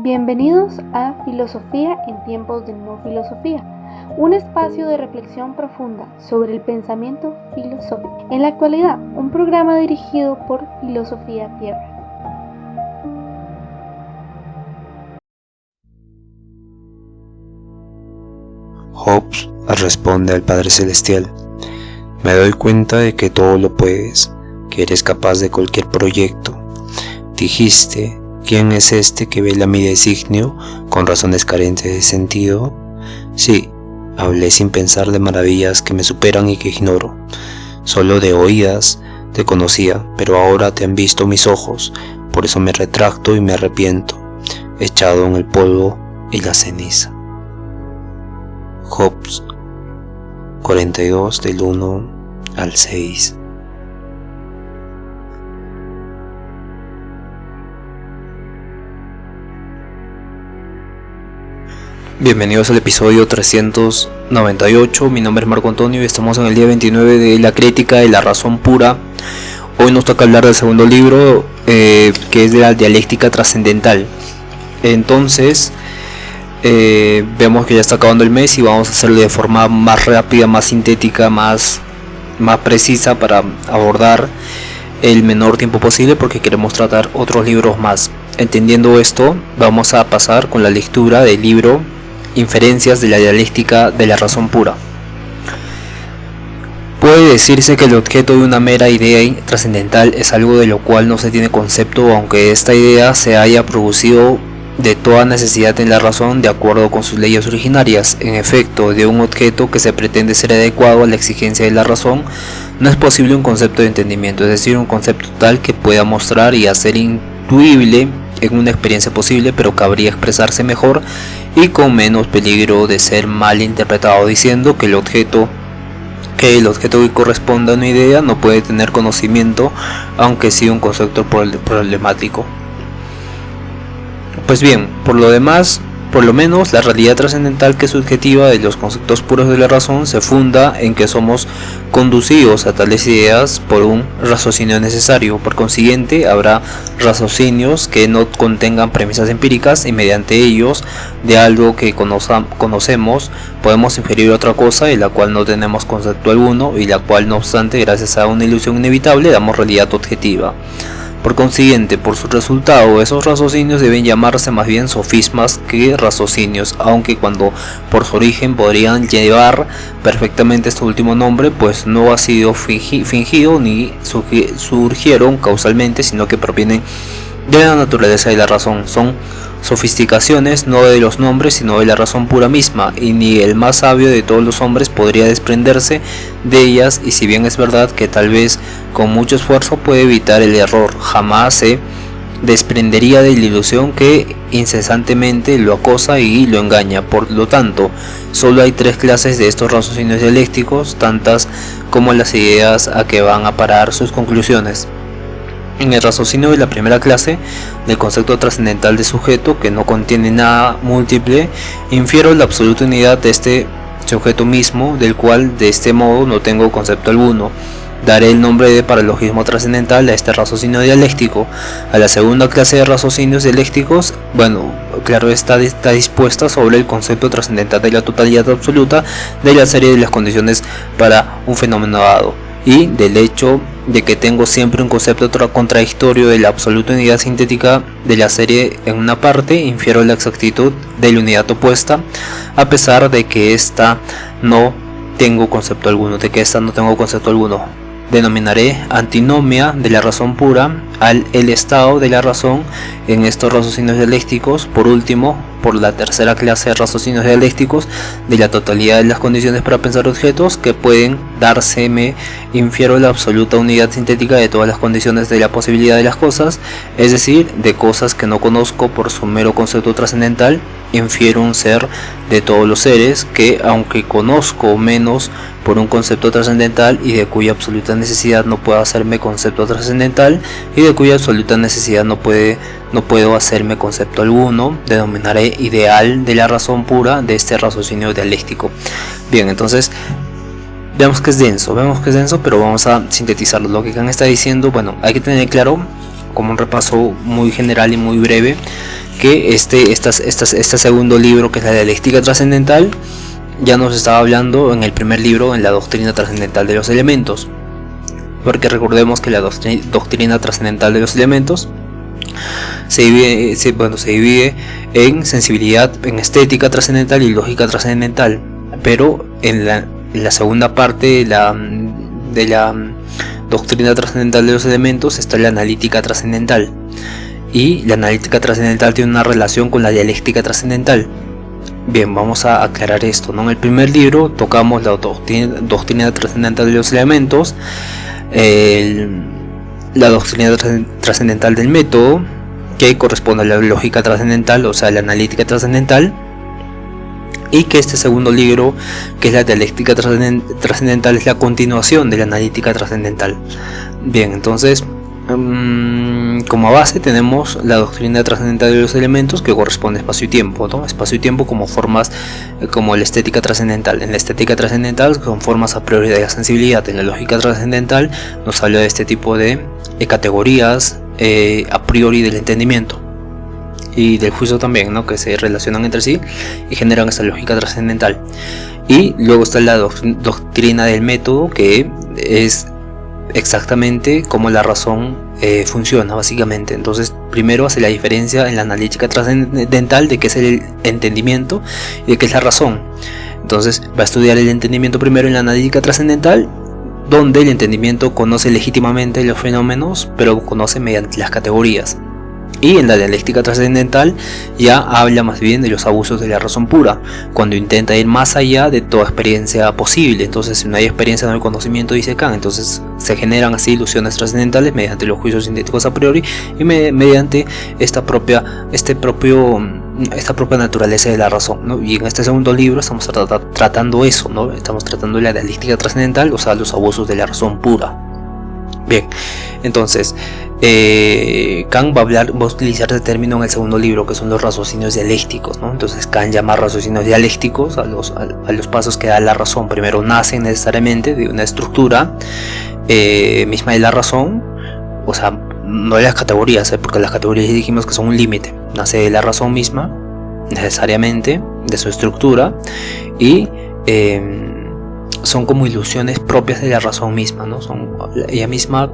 Bienvenidos a Filosofía en tiempos de no filosofía, un espacio de reflexión profunda sobre el pensamiento filosófico. En la actualidad, un programa dirigido por Filosofía Tierra. Hobbes responde al Padre Celestial: me doy cuenta de que todo lo puedes, que eres capaz de cualquier proyecto. Dijiste: ¿quién es este que vela mi designio con razones carentes de sentido? Sí, hablé sin pensar de maravillas que me superan y que ignoro. Solo de oídas te conocía, pero ahora te han visto mis ojos, por eso me retracto y me arrepiento, echado en el polvo y la ceniza. Hobbes 42 del 1 al 6. Bienvenidos al episodio 398, mi nombre es Marco Antonio y estamos en el día 29 de la crítica de la razón pura. Hoy nos toca hablar del segundo libro, que es de la dialéctica trascendental. Entonces, vemos que ya está acabando el mes y vamos a hacerlo de forma más rápida, más sintética, más precisa para abordar el menor tiempo posible porque queremos tratar otros libros más. Entendiendo esto, vamos a pasar con la lectura del libro Inferencias de la dialéctica de la razón pura. Puede decirse que el objeto de una mera idea trascendental es algo de lo cual no se tiene concepto, aunque esta idea se haya producido de toda necesidad en la razón de acuerdo con sus leyes originarias. En efecto, de un objeto que se pretende ser adecuado a la exigencia de la razón, no es posible un concepto de entendimiento, es decir, un concepto tal que pueda mostrar y hacer intuible en una experiencia posible, pero cabría expresarse mejor y con menos peligro de ser mal interpretado, diciendo que el objeto que corresponda a una idea no puede tener conocimiento, aunque sí un concepto problemático. Pues bien, por lo menos la realidad trascendental, que es subjetiva de los conceptos puros de la razón, se funda en que somos conducidos a tales ideas por un raciocinio necesario. Por consiguiente, habrá raciocinios que no contengan premisas empíricas y mediante ellos de algo que conocemos podemos inferir otra cosa de la cual no tenemos concepto alguno y la cual, no obstante, gracias a una ilusión inevitable, damos realidad objetiva. Por consiguiente, por su resultado, esos raciocinios deben llamarse más bien sofismas que raciocinios, aunque cuando por su origen podrían llevar perfectamente este último nombre, pues no ha sido fingido ni surgieron causalmente, sino que provienen de la naturaleza de la razón. Son sofisticaciones no de los nombres, sino de la razón pura misma, y ni el más sabio de todos los hombres podría desprenderse de ellas, y si bien es verdad que tal vez con mucho esfuerzo puede evitar el error, jamás se desprendería de la ilusión que incesantemente lo acosa y lo engaña. Por lo tanto, solo hay tres clases de estos raciocinios dialécticos, tantas como las ideas a que van a parar sus conclusiones. En el raciocinio de la primera clase, del concepto trascendental de sujeto, que no contiene nada múltiple, infiero la absoluta unidad de este sujeto mismo, del cual de este modo no tengo concepto alguno. Daré el nombre de paralogismo trascendental a este raciocinio dialéctico. A la segunda clase de raciocinios dialécticos, está dispuesta sobre el concepto trascendental de la totalidad absoluta de la serie de las condiciones para un fenómeno dado, y del hecho de que tengo siempre un concepto contradictorio de la absoluta unidad sintética de la serie en una parte, infiero la exactitud de la unidad opuesta, a pesar de que esta no tengo concepto alguno, Denominaré antinomia de la razón pura el estado de la razón en estos raciocinios dialécticos. Por último, por la tercera clase de raciocinios dialécticos de la totalidad de las condiciones para pensar objetos que pueden darse, me infiero la absoluta unidad sintética de todas las condiciones de la posibilidad de las cosas, es decir, de cosas que no conozco por su mero concepto trascendental. Infiero un ser de todos los seres que, aunque conozco menos por un concepto trascendental y de cuya absoluta necesidad no puedo hacerme concepto trascendental y de cuya absoluta necesidad no puedo hacerme concepto alguno, denominaré ideal de la razón pura de este raciocinio dialéctico. Bien, entonces vemos que es denso, pero vamos a sintetizarlo. Lo que Kant está diciendo, hay que tener claro, como un repaso muy general y muy breve, que este segundo libro, que es la dialéctica trascendental, ya nos estaba hablando en el primer libro, en la doctrina trascendental de los elementos, porque recordemos que la doctrina trascendental de los elementos se divide en sensibilidad, en estética trascendental y lógica trascendental, pero en la segunda parte de la doctrina trascendental de los elementos está la analítica trascendental, y la analítica trascendental tiene una relación con la dialéctica trascendental. Bien, vamos a aclarar esto, ¿no? En el primer libro tocamos la doctrina trascendental de los elementos, la doctrina trascendental del método, que corresponde a la lógica trascendental, o sea, la analítica trascendental, y que este segundo libro, que es la dialéctica trascendental, es la continuación de la analítica trascendental. Bien, entonces, como base tenemos la doctrina trascendental de los elementos, que corresponde a espacio y tiempo, ¿no? Espacio y tiempo como formas, como la estética trascendental. En la estética trascendental son formas a priori de la sensibilidad. En la lógica trascendental nos habla de este tipo de categorías a priori del entendimiento y del juicio también, ¿no? Que se relacionan entre sí y generan esta lógica trascendental. Y luego está la doctrina del método, que es exactamente cómo la razón funciona, básicamente. Entonces, primero hace la diferencia en la analítica trascendental de qué es el entendimiento y de qué es la razón. Entonces, va a estudiar el entendimiento primero en la analítica trascendental, donde el entendimiento conoce legítimamente los fenómenos, pero conoce mediante las categorías. Y en la dialéctica trascendental ya habla más bien de los abusos de la razón pura, cuando intenta ir más allá de toda experiencia posible. Entonces, si no hay experiencia, no hay conocimiento, dice Kant. Entonces se generan así ilusiones trascendentales mediante los juicios sintéticos a priori y mediante esta propia naturaleza de la razón, ¿no? Y en este segundo libro estamos tratando eso, ¿no? Estamos tratando la dialéctica trascendental, o sea, los abusos de la razón pura. Bien, entonces Kant va a utilizar este término en el segundo libro, que son los raciocinios dialécticos, ¿no? Entonces Kant llama raciocinios dialécticos a los pasos que da la razón. Primero nacen necesariamente de una estructura misma de la razón, o sea, no de las categorías, porque las categorías dijimos que son un límite. Nace de la razón misma, necesariamente, de su estructura, y son como ilusiones propias de la razón misma, ¿no? Ella misma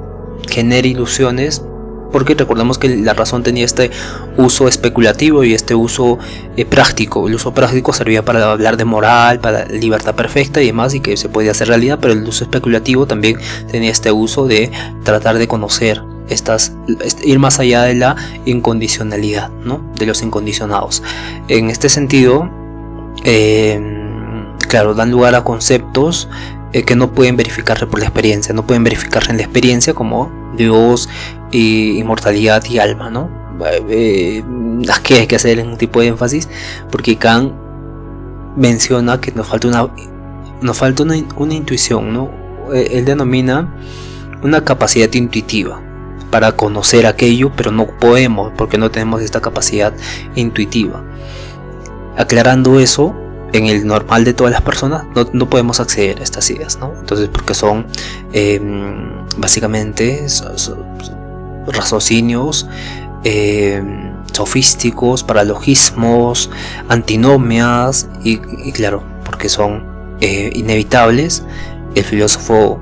genera ilusiones, porque recordemos que la razón tenía este uso especulativo y este uso práctico. El uso práctico servía para hablar de moral, para libertad perfecta y demás, y que se podía hacer realidad, pero el uso especulativo también tenía este uso de tratar de conocer ir más allá de la incondicionalidad, ¿no? De los incondicionados. En este sentido, claro, dan lugar a conceptos que no pueden verificarse por la experiencia, no pueden verificarse en la experiencia, como Dios, inmortalidad y alma, ¿no? Aquí hay que hacer un tipo de énfasis, porque Kant menciona que nos falta una intuición, ¿no? Él denomina una capacidad intuitiva para conocer aquello, pero no podemos, porque no tenemos esta capacidad intuitiva. Aclarando eso, en el normal de todas las personas no podemos acceder a estas ideas, ¿no? Entonces, porque son básicamente raciocinios sofísticos, paralogismos, antinomias, y claro, porque son inevitables. El filósofo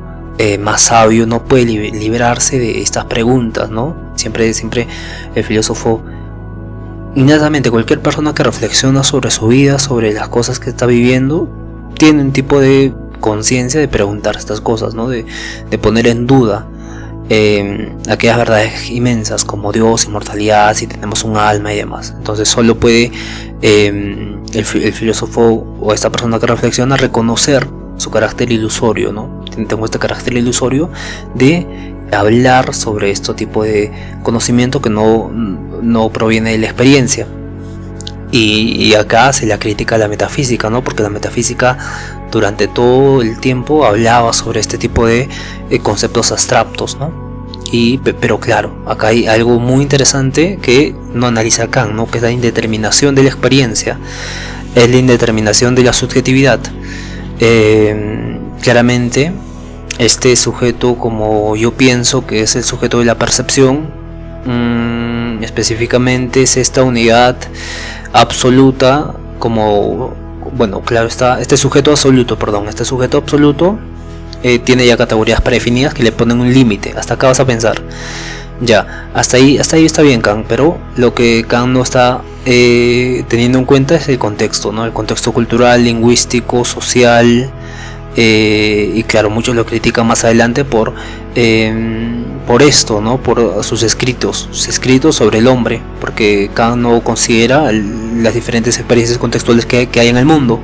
más sabio no puede librarse de estas preguntas, ¿no? Siempre el filósofo, innatamente, cualquier persona que reflexiona sobre su vida, sobre las cosas que está viviendo, tiene un tipo de conciencia de preguntar estas cosas, ¿no? De poner en duda aquellas verdades inmensas como Dios, inmortalidad, si tenemos un alma y demás. Entonces solo puede el filósofo o esta persona que reflexiona reconocer su carácter ilusorio, ¿no? Tengo este carácter ilusorio de hablar sobre este tipo de conocimiento que no proviene de la experiencia. Y acá se la critica a la metafísica, ¿no? Porque la metafísica durante todo el tiempo hablaba sobre este tipo de conceptos abstractos, ¿no? Pero claro, acá hay algo muy interesante que no analiza Kant, ¿no? Que es la indeterminación de la experiencia, es la indeterminación de la subjetividad. Claramente, este sujeto, como yo pienso que es el sujeto de la percepción, Específicamente es esta unidad absoluta, como, bueno, claro está, este sujeto absoluto tiene ya categorías predefinidas que le ponen un límite. Hasta acá vas a pensar, ya, hasta ahí está bien Kant, pero lo que Kant no está teniendo en cuenta es el contexto, ¿no? El contexto cultural, lingüístico, social, y claro, muchos lo critican más adelante por esto, ¿no? Por sus escritos sobre el hombre, porque Kant no considera las diferentes experiencias contextuales que hay en el mundo,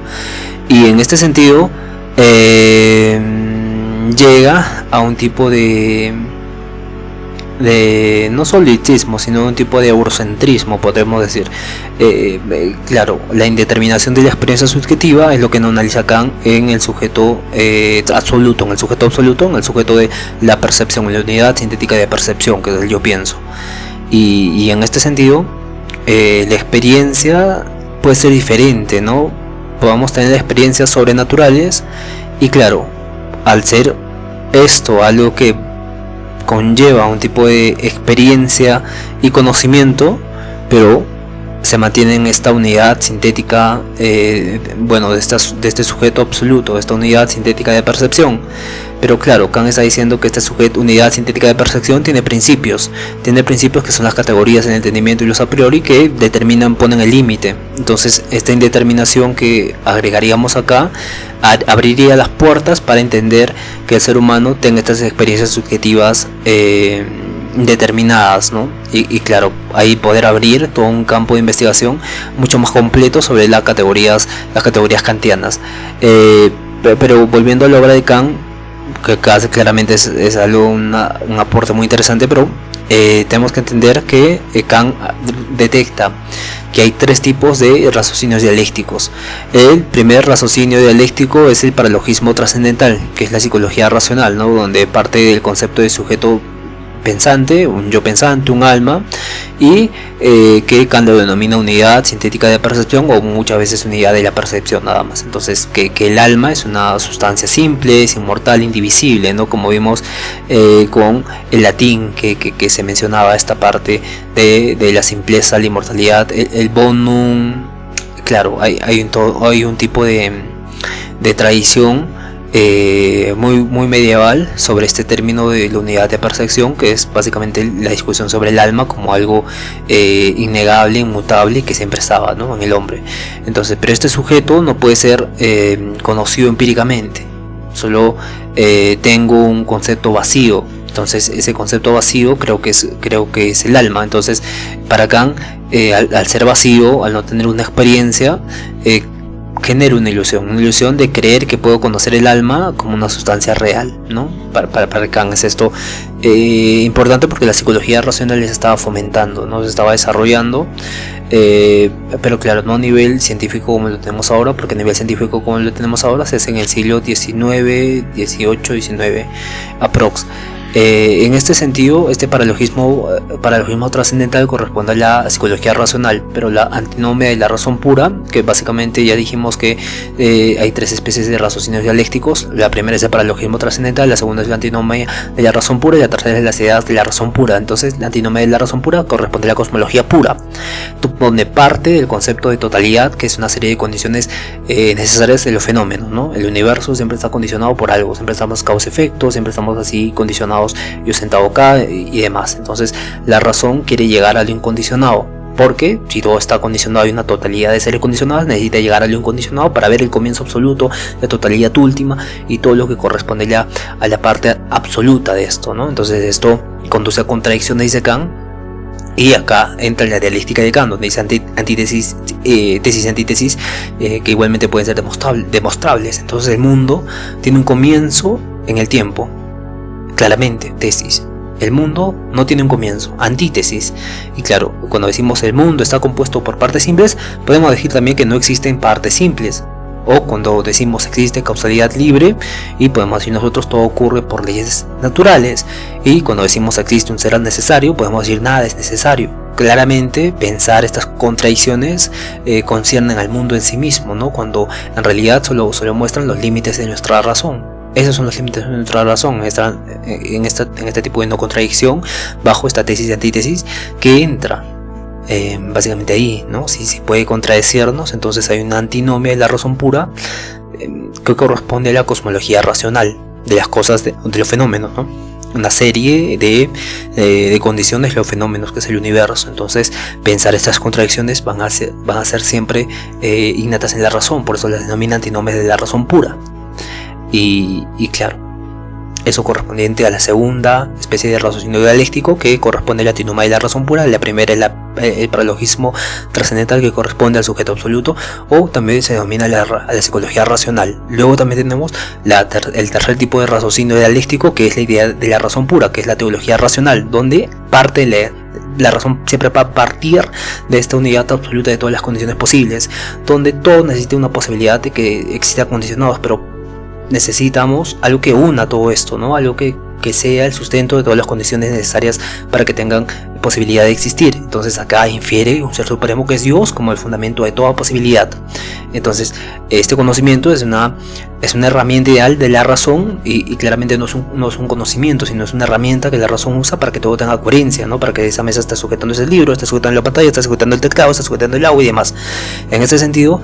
y en este sentido llega a un tipo de no solitismo, sino un tipo de eurocentrismo, podemos decir. Claro, la indeterminación de la experiencia subjetiva es lo que no analiza Kant en el sujeto absoluto, en el sujeto de la percepción, en la unidad sintética de percepción, que es el yo pienso. Y en este sentido, la experiencia puede ser diferente, ¿no? Podamos tener experiencias sobrenaturales, y claro, al ser esto algo que conlleva un tipo de experiencia y conocimiento, pero se mantiene en esta unidad sintética, de este sujeto absoluto, esta unidad sintética de percepción. Pero claro, Kant está diciendo que esta unidad sintética de percepción tiene principios que son las categorías del entendimiento y los a priori, que ponen el límite. Entonces esta indeterminación que agregaríamos acá abriría las puertas para entender que el ser humano tenga estas experiencias subjetivas determinadas, ¿no? Y claro, ahí poder abrir todo un campo de investigación mucho más completo sobre las categorías kantianas. Pero volviendo a la obra de Kant, que acá claramente es algo, un aporte muy interesante, pero tenemos que entender que Kant detecta que hay tres tipos de raciocinios dialécticos. El primer raciocinio dialéctico es el paralogismo trascendental, que es la psicología racional, ¿no? Donde parte del concepto de sujeto pensante, un yo pensante, un alma, y que Kant lo denomina unidad sintética de percepción, o muchas veces unidad de la percepción nada más. Entonces que el alma es una sustancia simple, es inmortal, indivisible, ¿no? Como vimos con el latín, que se mencionaba esta parte de la simpleza, la inmortalidad, el bonum. Claro, hay un tipo de tradición muy medieval sobre este término de la unidad de percepción, que es básicamente la discusión sobre el alma como algo innegable, inmutable, que siempre estaba, ¿no?, en el hombre. Entonces, pero este sujeto no puede ser conocido empíricamente, solo tengo un concepto vacío. Entonces ese concepto vacío creo que es el alma. Entonces para Kant, al ser vacío, al no tener una experiencia, genera una ilusión de creer que puedo conocer el alma como una sustancia real, ¿no? Para Kant es esto importante, porque la psicología racional se estaba fomentando, ¿no? Se estaba desarrollando, pero claro, no a nivel científico como lo tenemos ahora, porque a nivel científico como lo tenemos ahora se hace en el siglo XIX, XVIII, XIX aprox. En este sentido, este paralogismo trascendental corresponde a la psicología racional, pero la antinomia de la razón pura, que básicamente ya dijimos que hay tres especies de raciocinios dialécticos. La primera es el paralogismo trascendental, la segunda es la antinomia de la razón pura, y la tercera es las ideas de la razón pura. Entonces la antinomia de la razón pura corresponde a la cosmología pura, donde parte del concepto de totalidad, que es una serie de condiciones necesarias de los fenómenos, ¿no? El universo siempre está condicionado por algo, siempre estamos causa-efecto, siempre estamos así condicionados, yo sentado acá y demás. Entonces la razón quiere llegar a lo incondicionado, porque si todo está condicionado, hay una totalidad de seres condicionados, necesita llegar a lo incondicionado para ver el comienzo absoluto, la totalidad última y todo lo que corresponde ya a la parte absoluta de esto, ¿no? Entonces esto conduce a contradicciones, dice Kant. Y acá entra la dialéctica de Kant, donde dice antítesis, tesis y antítesis, que igualmente pueden ser demostrables. Entonces el mundo tiene un comienzo en el tiempo. Claramente, tesis. El mundo no tiene un comienzo, antítesis. Y claro, cuando decimos el mundo está compuesto por partes simples, podemos decir también que no existen partes simples. O cuando decimos existe causalidad libre, y podemos decir nosotros todo ocurre por leyes naturales. Y cuando decimos existe un ser necesario, podemos decir nada es necesario. Claramente pensar estas contradicciones conciernen al mundo en sí mismo, ¿no? Cuando en realidad solo muestran los límites de nuestra razón. Esos son los límites de nuestra razón, en este tipo de no contradicción, bajo esta tesis y antítesis que entra básicamente ahí, ¿no? Si puede contradecirnos, entonces hay una antinomia de la razón pura que corresponde a la cosmología racional de las cosas, de los fenómenos, ¿no? Una serie de condiciones de los fenómenos que es el universo. Entonces pensar estas contradicciones van a ser siempre innatas en la razón, por eso las denomina antinomias de la razón pura. Y claro, eso correspondiente a la segunda especie de raciocinio dialéctico, que corresponde a la antinomia de la razón pura. La primera es el paralogismo trascendental, que corresponde al sujeto absoluto, o también se denomina la psicología racional. Luego también tenemos el tercer tipo de raciocinio dialéctico, que es la idea de la razón pura, que es la teología racional, donde la razón siempre va a partir de esta unidad absoluta de todas las condiciones posibles, donde todo necesita una posibilidad de que exista condicionados, pero necesitamos algo que una todo esto, ¿no? Algo que sea el sustento de todas las condiciones necesarias para que tengan posibilidad de existir. Entonces acá infiere un ser supremo que es Dios como el fundamento de toda posibilidad. Entonces este conocimiento es una herramienta ideal de la razón, y claramente no es un conocimiento, sino es una herramienta que la razón usa para que todo tenga coherencia, ¿no? Para que esa mesa esté sujetando ese libro, esté sujetando la pantalla, esté sujetando el teclado, esté sujetando el agua y demás. En ese sentido,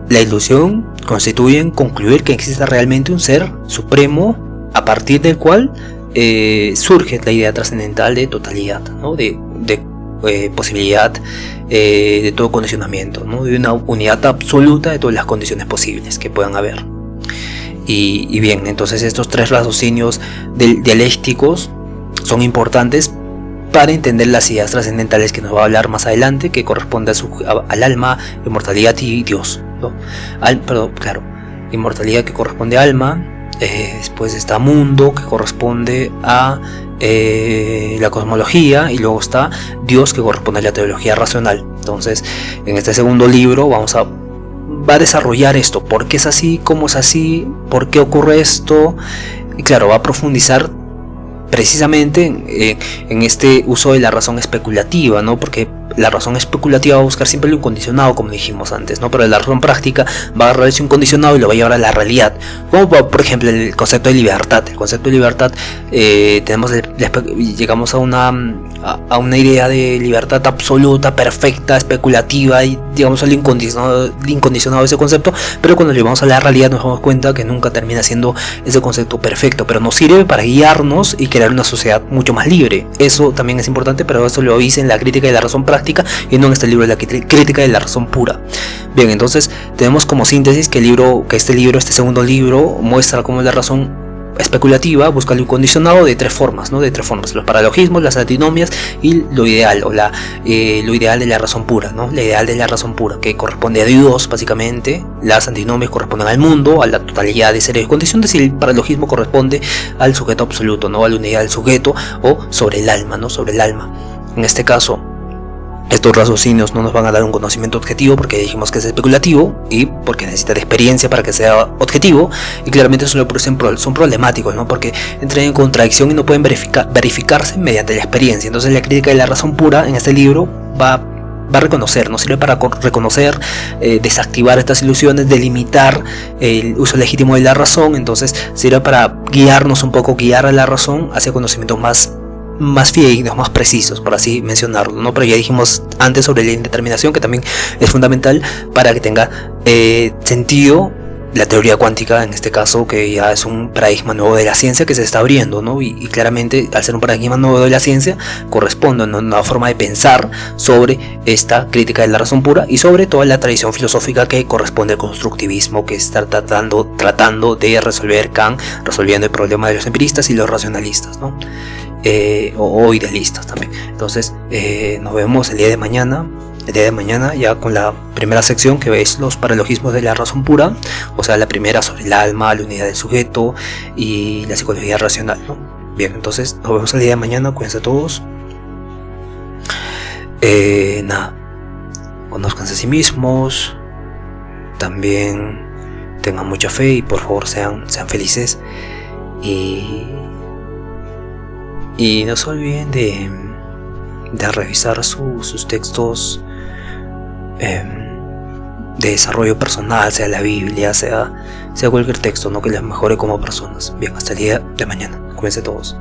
la ilusión constituye en concluir que existe realmente un ser supremo a partir del cual surge la idea trascendental de totalidad, ¿no? de posibilidad de todo condicionamiento, ¿no? De una unidad absoluta de todas las condiciones posibles que puedan haber. Y bien, entonces estos tres raciocinios dialécticos son importantes para entender las ideas trascendentales que nos va a hablar más adelante, que corresponde al alma, inmortalidad y Dios, ¿no? Inmortalidad que corresponde a alma, después está mundo, que corresponde a la cosmología, y luego está Dios, que corresponde a la teología racional. Entonces en este segundo libro va a desarrollar esto: por qué es así, cómo es así, por qué ocurre esto, y claro, va a profundizar precisamente en este uso de la razón especulativa, ¿no? Porque la razón especulativa va a buscar siempre lo incondicionado, como dijimos antes, ¿no? Pero la razón práctica va a agarrar ese incondicionado y lo va a llevar a la realidad. Como por ejemplo el concepto de libertad. El concepto de libertad, llegamos a una idea de libertad absoluta, perfecta, especulativa, y digamos al incondicionado de ese concepto, pero cuando lo llevamos a la realidad nos damos cuenta que nunca termina siendo ese concepto perfecto, pero nos sirve para guiarnos y crear una sociedad mucho más libre. Eso también es importante, pero eso lo hice en la crítica de la razón práctica y no en este libro de la crítica de la razón pura. Bien, entonces tenemos como síntesis que este segundo libro muestra cómo la razón especulativa busca lo incondicionado de tres formas, ¿no? De tres formas: los paralogismos, las antinomias y lo ideal, o lo ideal de la razón pura, ¿no? La ideal de la razón pura, que corresponde a Dios, básicamente. Las antinomias corresponden al mundo, a la totalidad de seres y condiciones, y el paralogismo corresponde al sujeto absoluto, ¿no? A la unidad del sujeto, o sobre el alma, ¿no? Sobre el alma. En este caso, estos raciocinios no nos van a dar un conocimiento objetivo, porque dijimos que es especulativo y porque necesita de experiencia para que sea objetivo, y claramente son problemáticos, ¿no? Porque entran en contradicción y no pueden verificarse mediante la experiencia. Entonces la crítica de la razón pura en este libro va a reconocer, nos sirve para reconocer, desactivar estas ilusiones, delimitar el uso legítimo de la razón. Entonces sirve para guiarnos un poco, guiar a la razón hacia conocimientos más fidedignos, más precisos, por así mencionarlo, ¿no? Pero ya dijimos antes sobre la indeterminación, que también es fundamental para que tenga sentido la teoría cuántica, en este caso, que ya es un paradigma nuevo de la ciencia que se está abriendo, ¿no? Y claramente, al ser un paradigma nuevo de la ciencia, corresponde a una nueva forma de pensar sobre esta crítica de la razón pura y sobre toda la tradición filosófica que corresponde al constructivismo, que está tratando de resolver Kant, resolviendo el problema de los empiristas y los racionalistas, ¿no? O idealistas también. Entonces nos vemos el día de mañana ya con la primera sección, que es los paralogismos de la razón pura, o sea, la primera sobre el alma, la unidad del sujeto y la psicología racional, ¿no? Bien, entonces nos vemos el día de mañana. Cuídense todos. Conózcanse a sí mismos, también tengan mucha fe y por favor sean felices, y no se olviden de revisar sus textos de desarrollo personal, sea la Biblia, sea cualquier texto, ¿no? Que les mejore como personas. Bien, hasta el día de mañana. Cuídense todos.